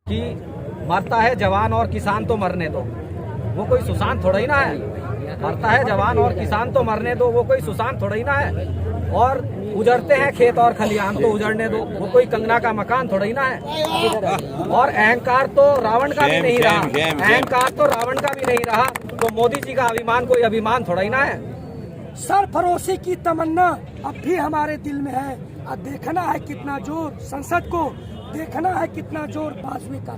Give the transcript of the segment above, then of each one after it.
कि मरता है जवान और किसान तो मरने दो, वो कोई सुशांत थोड़ा ही ना है। मरता है जवान और किसान तो मरने दो, वो कोई सुशांत थोड़ा ही ना है। और उजड़ते हैं खेत और खलिहान तो उजड़ने दो, वो कोई कंगना का मकान थोड़ा ही ना है। और अहंकार तो रावण का भी नहीं रहा, अहंकार तो रावण का भी नहीं रहा, तो मोदी जी का अभिमान कोई अभिमान थोड़ा ही ना है। सरफरोशी की तमन्ना अब भी हमारे दिल में है। अब देखना है कितना जोर संसद को, देखना है कितना जोर बाजुए का।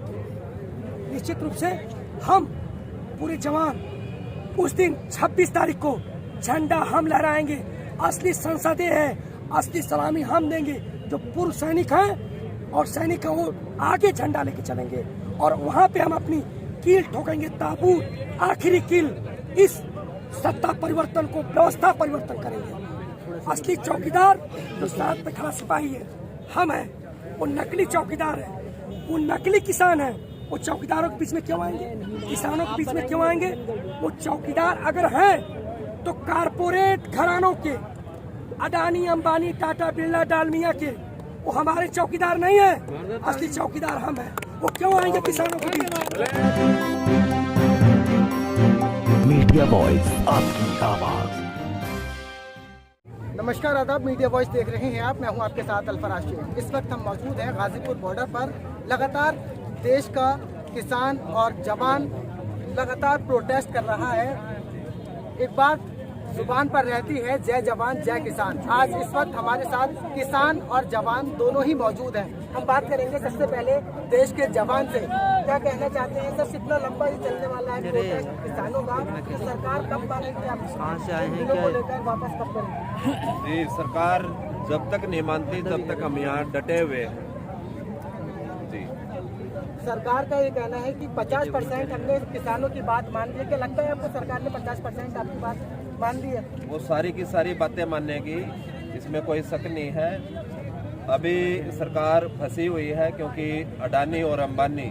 निश्चित रूप से हम पूरे जवान उस दिन 26 तारीख को झंडा हम लहराएंगे। असली संसदें है, असली सलामी हम देंगे। जो पूर्व सैनिक हैं और सैनिक हैं वो आगे झंडा लेके चलेंगे और वहाँ पे हम अपनी कील ठोकेंगे, ताबूत आखिरी कील। इस सत्ता परिवर्तन को व्यवस्था परिवर्तन करेंगे। असली चौकीदार जो साथ पे खड़ा सिपाही है हम हैं, वो नकली चौकीदार है, वो नकली किसान है। वो चौकीदारों के बीच में क्यों आएंगे, किसानों के बीच में क्यों आएंगे? वो चौकीदार अगर हैं तो कारपोरेट घरानों के, अडानी अंबानी टाटा बिरला डालमिया के, वो हमारे चौकीदार नहीं है। असली चौकीदार हम हैं। वो क्यों आएंगे किसानों के बीच? मीडिया वॉइस, आपकी आवाज। नमस्कार, आदाब। मीडिया वॉइस देख रहे हैं आप। मैं हूं आपके साथ अल्फराज शेख। इस वक्त हम मौजूद हैं गाजीपुर बॉर्डर पर। लगातार देश का किसान और जवान लगातार प्रोटेस्ट कर रहा है। एक बात जुबान पर रहती है, जय जवान जय किसान। आज इस वक्त हमारे साथ किसान और जवान दोनों ही मौजूद हैं। हम बात करेंगे सबसे पहले देश के जवान से। क्या कहना चाहते हैं सर, कितना लंबा ये चलने वाला है प्रोटेस्ट किसानों का? कि सरकार कब मानेगी, आप कहाँ से आए हैं, को क्या लेकर वापस कब करेंगे? जी, सरकार जब तक नहीं मानती तब तक हम यहाँ डटे हुए हैं। जी, सरकार का ये कहना है कि 50% हमने किसानों की बात मान ली है। क्या लगता है आपको सरकार ने 50% आपकी बात मान ली है? वो सारी की सारी बातें मानेगी, इसमें कोई शक नहीं है। अभी सरकार फंसी हुई है क्योंकि अडानी और अंबानी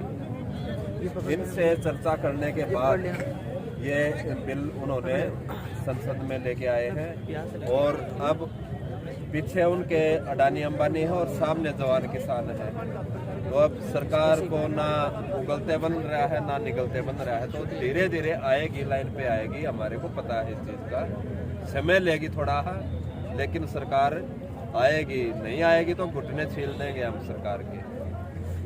इनसे चर्चा करने के बाद ये बिल उन्होंने संसद में लेके आए हैं। और अब पीछे उनके अडानी अंबानी है और सामने जवान किसान है। तो अब सरकार को ना उगलते बन रहा है ना निकलते बन रहा है। तो धीरे धीरे आएगी, लाइन पे आएगी। हमारे को पता है इस चीज़ का, समय लेगी थोड़ा, लेकिन सरकार आएगी। नहीं आएगी तो घुटने छील देंगे हम सरकार के।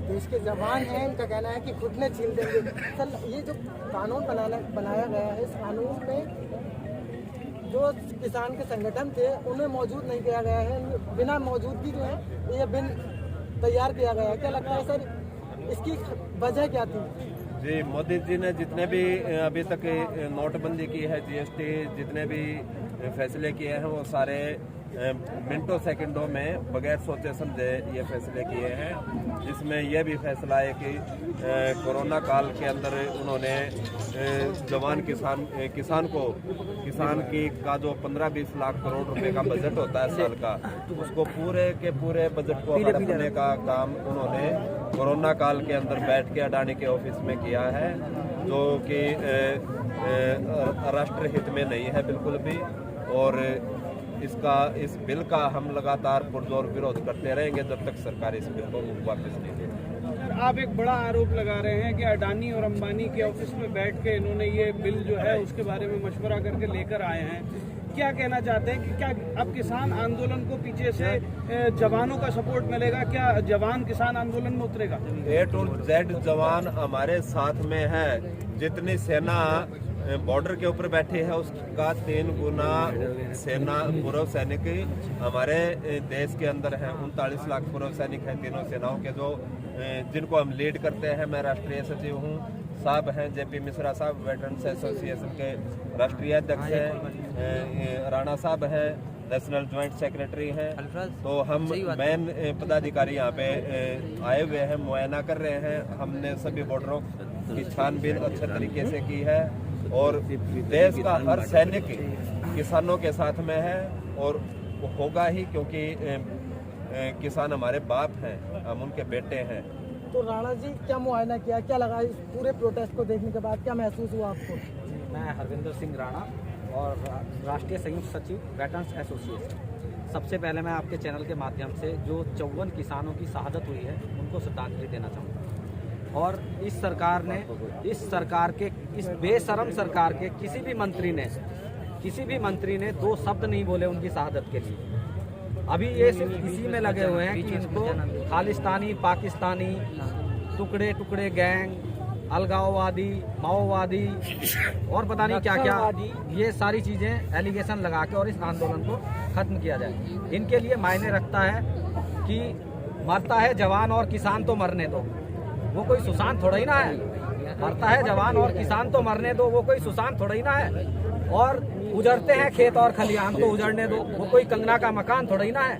देश के जवान हैं, इनका कहना है कि घुटने छील देंगे। सर, ये जो कानून बनाया गया है, इस कानून में जो किसान के संगठन थे उन्हें मौजूद नहीं किया गया है। बिना मौजूदगी जो है ये बिल तैयार किया गया है। क्या लगता है सर, इसकी वजह क्या थी? जी, मोदी जी ने जितने भी अभी तक नोटबंदी की है, जीएसटी, जितने भी फैसले किए हैं वो सारे मिनटों सेकंडों में बगैर सोचे समझे ये फैसले किए हैं। जिसमें यह भी फैसला है कि कोरोना काल के अंदर उन्होंने जवान किसान का जो 15-20 लाख करोड़ रुपए का बजट होता है साल का, उसको पूरे के पूरे बजट को हड़पने का काम उन्होंने कोरोना काल के अंदर बैठ के अडानी के ऑफिस में किया है, जो कि राष्ट्र हित में नहीं है बिल्कुल भी। और इस बिल का हम लगातार पुरजोर विरोध करते रहेंगे जब तक सरकार इस बिल को वापस नहीं देती। आप एक बड़ा आरोप लगा रहे हैं कि अडानी और अंबानी के ऑफिस में बैठ के इन्होंने ये बिल जो है उसके बारे में मशवरा करके लेकर आए हैं। क्या कहना चाहते हैं कि क्या अब किसान आंदोलन को पीछे से जवानों का सपोर्ट मिलेगा? क्या जवान किसान आंदोलन में उतरेगा? A to Z जवान हमारे साथ में है। जितनी सेना बॉर्डर के ऊपर बैठी है उसका 3 गुना सेना पूर्व सैनिक हमारे देश के अंदर है। 39 लाख पूर्व सैनिक हैं तीनों सेनाओं के, जो जिनको हम लीड करते हैं। मैं राष्ट्रीय सचिव हूँ, साहब हैं JP मिश्रा साहब, वेटरन्स एसोसिएशन के राष्ट्रीय अध्यक्ष हैं, राणा साहब हैं, नेशनल ज्वाइंट सेक्रेटरी हैं। तो हम मेन पदाधिकारी यहाँ पे आए हुए हैं, मुआयना कर रहे हैं। हमने सभी बॉर्डरों की छानबीन अच्छे तरीके से की है और देश का हर सैनिक किसानों के साथ में है और वो होगा ही, क्योंकि किसान हमारे बाप हैं, हम उनके बेटे हैं। तो राणा जी, क्या मुआयना किया, क्या लगा इस पूरे प्रोटेस्ट को देखने के बाद? क्या महसूस हुआ आपको? मैं हरविंदर सिंह राणा और राष्ट्रीय संयुक्त सचिव वेटरन्स एसोसिएशन। सबसे पहले मैं आपके चैनल के माध्यम से जो 54 किसानों की शहादत हुई है उनको श्रद्धांजलि देना चाहूँगा। और इस सरकार के इस बेशरम सरकार के किसी भी मंत्री ने दो शब्द नहीं बोले उनकी शहादत के लिए। अभी ये सिर्फ इसी में लगे हुए हैं कि इनको खालिस्तानी, पाकिस्तानी, टुकड़े टुकड़े गैंग, अलगाववादी, माओवादी और पता नहीं क्या क्या, ये सारी चीजें एलिगेशन लगा के और इस आंदोलन को खत्म किया जाए। इनके लिए मायने रखता है कि मरता है जवान और किसान तो मरने दो, वो कोई सुशांत थोड़ा ही ना है। मरता है जवान और किसान तो मरने दो, वो कोई सुशांत थोड़ा ही ना है। और उजड़ते हैं खेत और खलिहान तो उजड़ने दो, वो कोई कंगना का मकान थोड़ा ही ना है।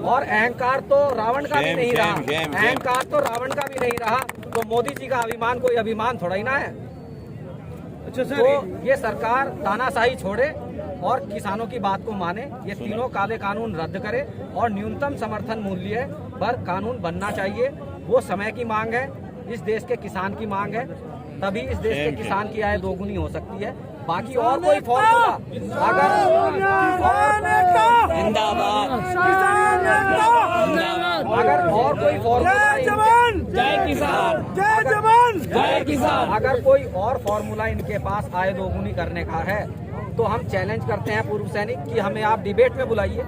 और अहंकार तो रावण का भी नहीं रहा, अहंकार तो रावण का भी नहीं रहा, तो मोदी जी का अभिमान कोई अभिमान थोड़ा ही ना है। अच्छा सर, तो ये सरकार तानाशाही छोड़े और किसानों की बात को माने, ये तीनों काले कानून रद्द करे और न्यूनतम समर्थन मूल्य पर कानून बनना चाहिए। वो समय की मांग है, इस देश के किसान की मांग है, तभी इस देश के किसान की आय दोगुनी हो सकती है। बाकी और कोई फॉर्मूला अगर और कोई अगर कोई और फॉर्मूला इनके पास आय दोगुनी करने का है तो हम चैलेंज करते हैं पूर्व सैनिक कि हमें आप डिबेट में बुलाइए।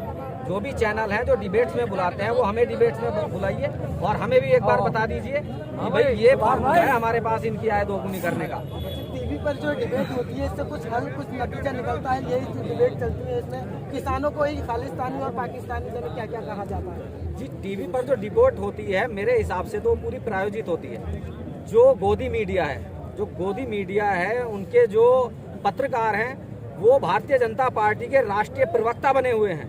जो भी चैनल है जो डिबेट्स में बुलाते हैं वो हमें डिबेट्स में बुलाइए और हमें भी एक बार बता दीजिए कि भाई ये फॉर्मूला है हमारे पास इनकी आय दोगुनी करने का। टीवी पर जो डिबेट होती है इससे कुछ हल, कुछ नतीजा निकलता है? यही जो डिबेट चलती है इसमें किसानों को ही खालिस्तानी और पाकिस्तानी में क्या क्या कहा जाता है? जी, टीवी पर जो डिबेट होती है मेरे हिसाब से तो पूरी प्रायोजित होती है। जो गोदी मीडिया है उनके जो पत्रकार हैं वो भारतीय जनता पार्टी के राष्ट्रीय प्रवक्ता बने हुए हैं,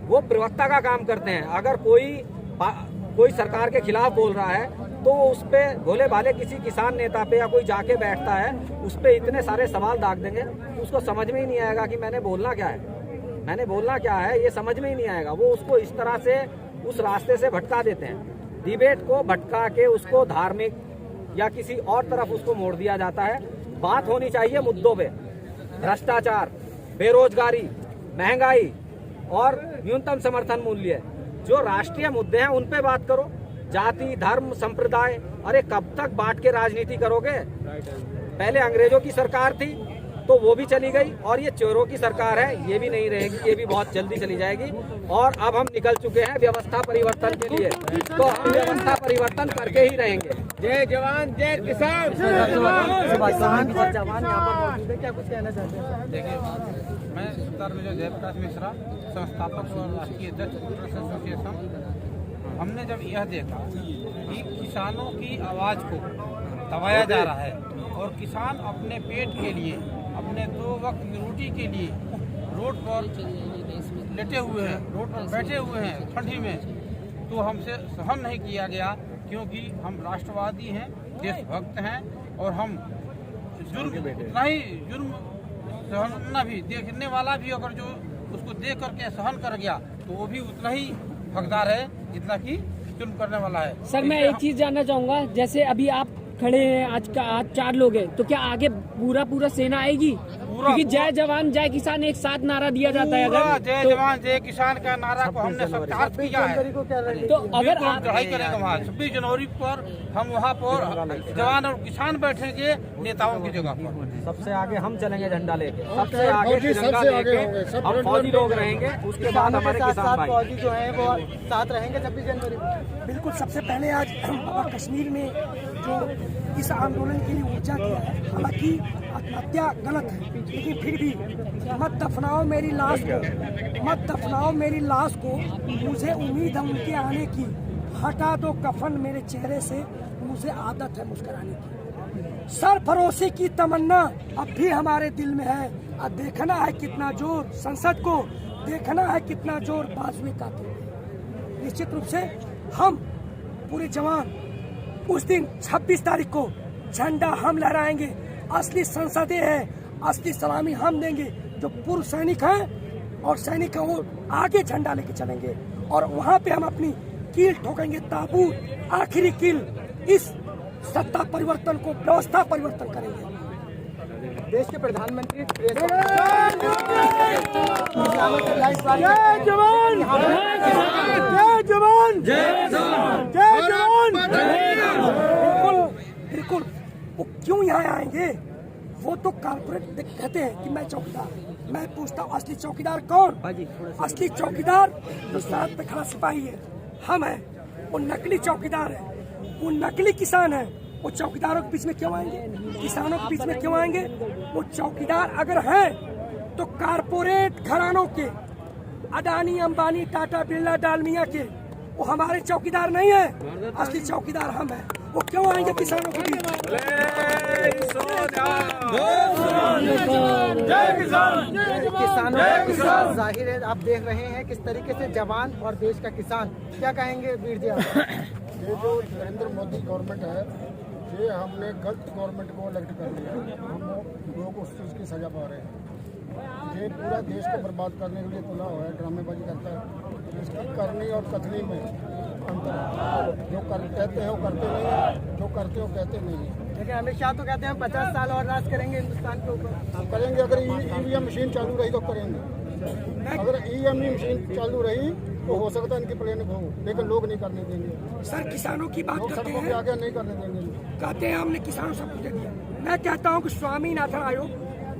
वो प्रवक्ता का काम करते हैं। अगर कोई सरकार के खिलाफ बोल रहा है तो उस पे भोले भाले किसी किसान नेता पे या कोई जाके बैठता है उस पे इतने सारे सवाल दाग देंगे उसको समझ में ही नहीं आएगा कि मैंने बोलना क्या है, ये समझ में ही नहीं आएगा। वो उसको इस तरह से उस रास्ते से भटका देते हैं। डिबेट को भटका के उसको धार्मिक या किसी और तरफ उसको मोड़ दिया जाता है। बात होनी चाहिए मुद्दों पे, भ्रष्टाचार, बेरोजगारी, महंगाई और न्यूनतम समर्थन मूल्य, जो राष्ट्रीय मुद्दे हैं उन पे बात करो। जाति, धर्म, संप्रदाय, अरे कब तक बांट के राजनीति करोगे? पहले अंग्रेजों की सरकार थी तो वो भी चली गई और ये चोरों की सरकार है, ये भी नहीं रहेगी, ये भी बहुत जल्दी चली जाएगी। और अब हम निकल चुके हैं व्यवस्था परिवर्तन के लिए, तो हम व्यवस्था परिवर्तन करके ही रहेंगे। जय जवान जय किसान। किसान और जवान यहाँ पर मौजूद है, क्या कुछ कहना चाहते हैं? देखिए, मैं सरदार मेजर जयप्रकाश मिश्रा, संस्थापक और राष्ट्रीय अध्यक्ष एसोसिएशन। हमने जब यह देखा कि किसानों की आवाज़ को दबाया जा रहा है और किसान अपने पेट के लिए, अपने 2 वक्त की रोटी के लिए रोड पर लेटे हुए हैं, रोड पर बैठे हुए हैं ठंडी में, तो हमसे सहन नहीं किया गया, क्योंकि हम राष्ट्रवादी हैं, देशभक्त हैं और हम जुर्म सहन भी, देखने वाला भी अगर जो उसको देख करके सहन कर गया तो वो भी उतना ही हकदार है जितना कि जुर्म करने वाला है। सर, मैं एक चीज जानना चाहूंगा, जैसे अभी आप खड़े हैं, आज 4 लोग हैं, तो क्या आगे पूरा सेना आएगी? क्योंकि जय जवान जय किसान एक साथ नारा दिया जाता है। अगर जय जवान जय किसान का नारा को हमने सत्यार्थ किया है, तो अगर आप चढ़ाई करेंगे वहाँ 26 जनवरी पर, हम वहाँ पर जवान और किसान बैठेंगे नेताओं की जगह पर। सबसे आगे हम चलेंगे झंडा लेके, सबसे आगे तिरंगा लेके हम फौजी लोग रहेंगे, उसके बाद हमारे किसान भाई फौजी जो है वो साथ रहेंगे 26 जनवरी को। बिल्कुल, सबसे पहले आज कश्मीर में जो इस आंदोलन के लिए ऊर्जा किया है, हालांकि हत्या गलत है, लेकिन फिर भी मत दफनाओ मेरी लाश को, मुझे उम्मीद है उनके आने की, हटा दो कफन मेरे चेहरे से, मुझे आदत है मुस्कुराने की। सरफरोशी की तमन्ना अब भी हमारे दिल में है, अब देखना है कितना जोर संसद को, देखना है कितना जोर बाजुए कातिल में। निश्चित रूप से हम पूरे जवान उस दिन 26 तारीख को झंडा हम लहराएंगे। असली संसदें है, असली सलामी हम देंगे। जो पूर्व सैनिक हैं और सैनिक हैं वो आगे झंडा लेके चलेंगे और वहाँ पे हम अपनी कील ठोकेंगे, ताबूत आखिरी कील, इस सत्ता परिवर्तन को व्यवस्था परिवर्तन करेंगे। देश के प्रधानमंत्री जय जवान, जय जवान, जय जवान, जय जवान। बिल्कुल वो क्यों यहाँ आएंगे? वो तो कारपोरेट कहते हैं कि मैं चौकीदार। मैं पूछता हूँ असली चौकीदार कौन? असली चौकीदार जो सड़क पे खड़ा सिपाही है, हम हैं। वो नकली चौकीदार है, वो नकली किसान है। वो चौकीदारों के बीच में क्यों आएंगे? किसानों के बीच में क्यों आएंगे? वो चौकीदार अगर हैं तो कारपोरेट घरानों के, अडानी, अंबानी, टाटा, बिरला, डालमिया के, वो हमारे चौकीदार नहीं है। असली चौकीदार हम हैं। वो क्यों आएंगे किसानों के बीच? किसानों का किसान जाहिर है, आप देख रहे हैं किस तरीके से जवान और देश का किसान। क्या कहेंगे वीर जी आप? ये जो नरेंद्र मोदी गवर्नमेंट है, ये हमने गलत गवर्नमेंट को इलेक्ट कर दिया। हम लोग उस चीज़ की सजा पा रहे हैं। ये पूरा देश को बर्बाद करने के लिए तुला हुआ है, ड्रामेबाजी करता है। इसकी करनी और कथनी में अंतर है। जो कहते हैं वो करते नहीं है, जो करते हो कहते नहीं है। लेकिन अमित शाह तो कहते हैं 50 साल और राज करेंगे हिंदुस्तान के ऊपर। हम करेंगे, अगर ईवीएम मशीन चालू रही तो करेंगे। अगर ईवीएम मशीन चालू रही तो हो सकता है इनकी प्लेन हो, लेकिन लोग नहीं करने देंगे। सर किसानों की बात लोग करते सड़कों पे हैं, आगे नहीं करने देंगे। कहते हैं हमने किसानों सब कुछ दे दिया। मैं कहता हूँ कि स्वामीनाथन आयोग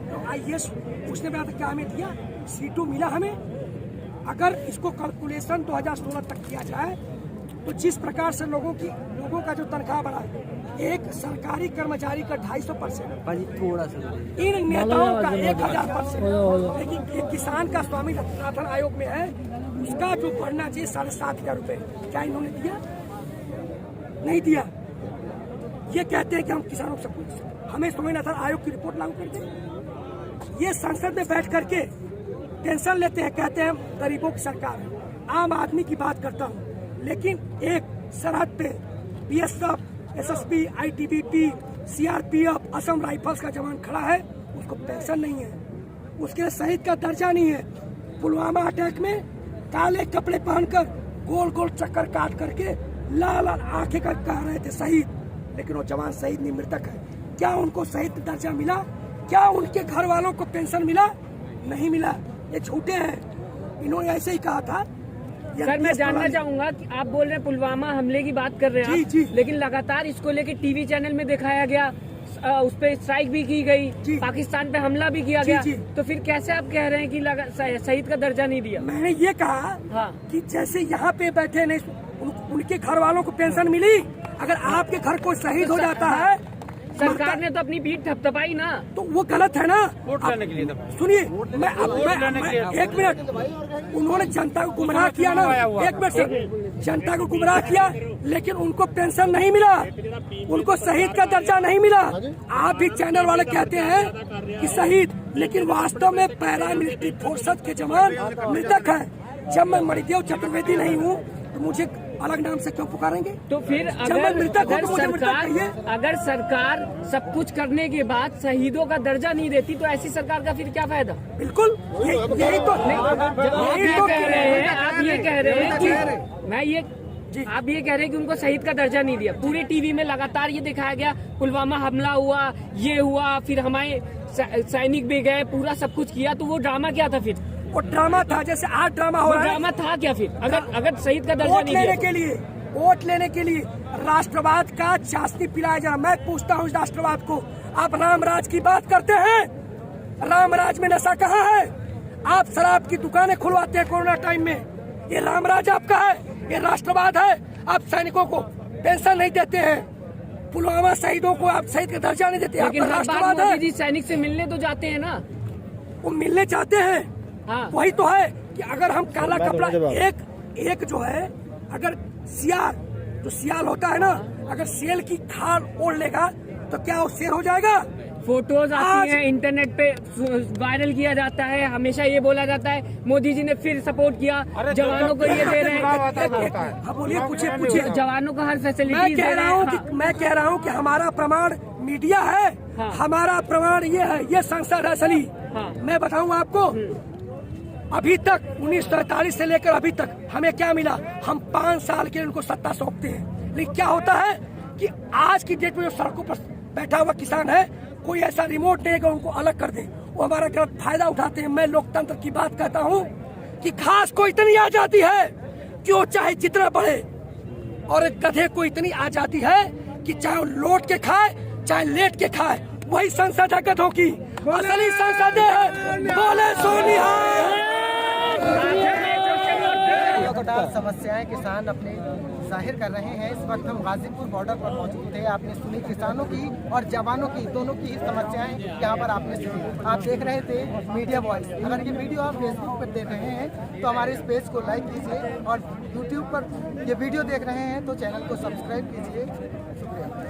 तो IAS उसने बताया क्या हमें दिया? C2 मिला हमें। अगर इसको कैलकुलेशन 2016 तक किया जाए तो जिस प्रकार से लोगों का जो तनख्वाह बढ़ा है, एक सरकारी कर्मचारी का 250%, थोड़ा सा इन नेताओं का 1000%, लेकिन एक किसान का स्वामीनाथन आयोग में है, उसका जो बढ़ना चाहिए 7,500 रुपए, क्या इन्होंने दिया? नहीं दिया। ये कहते हैं कि हम किसानों को सब कुछ, हमें स्वामीनाथन आयोग की रिपोर्ट लागू कर दें। ये संसद में बैठ करके टेंशन लेते हैं, कहते हैं हम गरीबों की सरकार है। आम आदमी की बात करता हूँ, लेकिन एक सरहद पे BSF, SSB, ITBP, CRPF, Assam rifles का जवान खड़ा है, उसको पेंशन नहीं है, उसके शहीद का दर्जा नहीं है। पुलवामा अटैक में काले कपड़े पहनकर गोल गोल चक्कर काट करके लाल लाल आंखें कर कह रहे थे शहीद, लेकिन वो जवान शहीद नहीं, मृतक है। क्या उनको शहीद दर्जा मिला? क्या उनके घर वालों को पेंशन मिला? नहीं मिला। ये झूठे हैं। इन्होंने ऐसे ही कहा था। सर मैं जानना चाहूंगा कि आप बोल रहे हैं पुलवामा हमले की बात कर रहे हैं आप, जी। लेकिन लगातार इसको लेके टीवी चैनल में दिखाया गया, उस पे स्ट्राइक भी की गई, पाकिस्तान पे हमला भी किया गया, तो फिर कैसे आप कह रहे हैं कि शहीद का दर्जा नहीं दिया? मैंने ये कहा हाँ। कि जैसे यहाँ पे बैठे नहीं, उनके घर वालों को पेंशन मिली। अगर आपके घर कोई शहीद हो जाता है, सरकार ने तो अपनी पीठ थपथपाई ना, तो वो गलत है ना। वोट लेने के लिए सुनिए, मैं एक मिनट, उन्होंने जनता को गुमराह किया ना, एक मिनट सर, जनता को गुमराह किया, लेकिन उनको पेंशन नहीं मिला, उनको शहीद का दर्जा नहीं मिला। आप भी चैनल वाले कहते हैं कि शहीद, लेकिन वास्तव में पैरा मिलिट्री फोर्सेस के जवान मृतक है। जब मैं मणिदेव चतुर्वेदी नहीं हूँ तो मुझे अलग नाम से क्यों पुकारेंगे? तो फिर अगर सरकार सब कुछ करने के बाद शहीदों का दर्जा नहीं देती तो ऐसी सरकार का फिर क्या फायदा? बिल्कुल यही तो आप ये कह रहे हैं कि आप ये कह रहे हैं कि उनको शहीद का दर्जा नहीं दिया। पूरे टीवी में लगातार ये दिखाया गया, पुलवामा हमला हुआ, ये हुआ, फिर हमारे सैनिक भी गए, पूरा सब कुछ किया, तो वो ड्रामा क्या था? फिर वो ड्रामा था, जैसे आज ड्रामा हो रहा है। ड्रामा था क्या फिर? अगर शहीद का दर्जा नहीं दिया, वोट लेने के लिए राष्ट्रवाद का चाशनी पिलाया जा रहा। मैं पूछता हूँ इस राष्ट्रवाद को, आप रामराज की बात करते हैं, रामराज में नशा कहाँ है? आप शराब की दुकानें खुलवाते हैं कोरोना टाइम में, ये रामराज आपका है? ये राष्ट्रवाद है? आप सैनिकों को पेंशन नहीं देते हैं, पुलवामा शहीदों को आप शहीद का दर्जा नहीं देते, लेकिन राष्ट्रवाद है? जी सैनिक से मिलने तो जाते हैं ना, वो मिलने चाहते हैं। हाँ। वही तो है कि अगर हम काला कपड़ा, एक जो है, अगर जो सियाल होता है ना, अगर शेर की खाल ओढ़ लेगा तो क्या वो शेर हो जाएगा? फोटोज आती हैं इंटरनेट पे, वायरल किया जाता है, हमेशा ये बोला जाता है मोदी जी ने फिर सपोर्ट किया, जवानों को ये दे रहे हैं। बोलिए, पूछिए, जवानों को हर फैसिलिटी दे रहे हैं। मैं कह रहा हूँ कि हमारा प्रमाण मीडिया है। हाँ। हमारा प्रमाण ये है, ये संसद है असली। हाँ। मैं बताऊँ आपको, अभी तक 1943 से लेकर अभी तक हमें क्या मिला? हम 5 साल के लिए उनको सत्ता सौंपते हैं, लेकिन क्या होता है कि आज की डेट में जो सड़कों पर बैठा हुआ किसान है, कोई ऐसा रिमोट नहीं है कि उनको अलग कर दे, वो हमारा गलत फायदा उठाते हैं। मैं लोकतंत्र की बात कहता हूँ कि घास को इतनी आजादी है कि वो चाहे जितना बढ़े, और एक गधे को इतनी आजादी है कि चाहे वो लौट के खाए, चाहे लेट के खाए, वही संसद है गधों की, असली संसद है। बोले सोनिहाल। लगातार समस्याएं किसान अपने जाहिर कर रहे हैं। इस वक्त हम गाजीपुर बॉर्डर पर मौजूद थे। आपने सुनी किसानों की और जवानों की, दोनों की ही समस्याएं यहाँ पर आपने सुनी। आप देख रहे थे मीडिया वॉइस। अगर ये वीडियो आप फेसबुक पर देख रहे हैं तो हमारे इस पेज को लाइक कीजिए और यूट्यूब पर ये वीडियो देख रहे हैं तो चैनल को सब्सक्राइब कीजिए। शुक्रिया।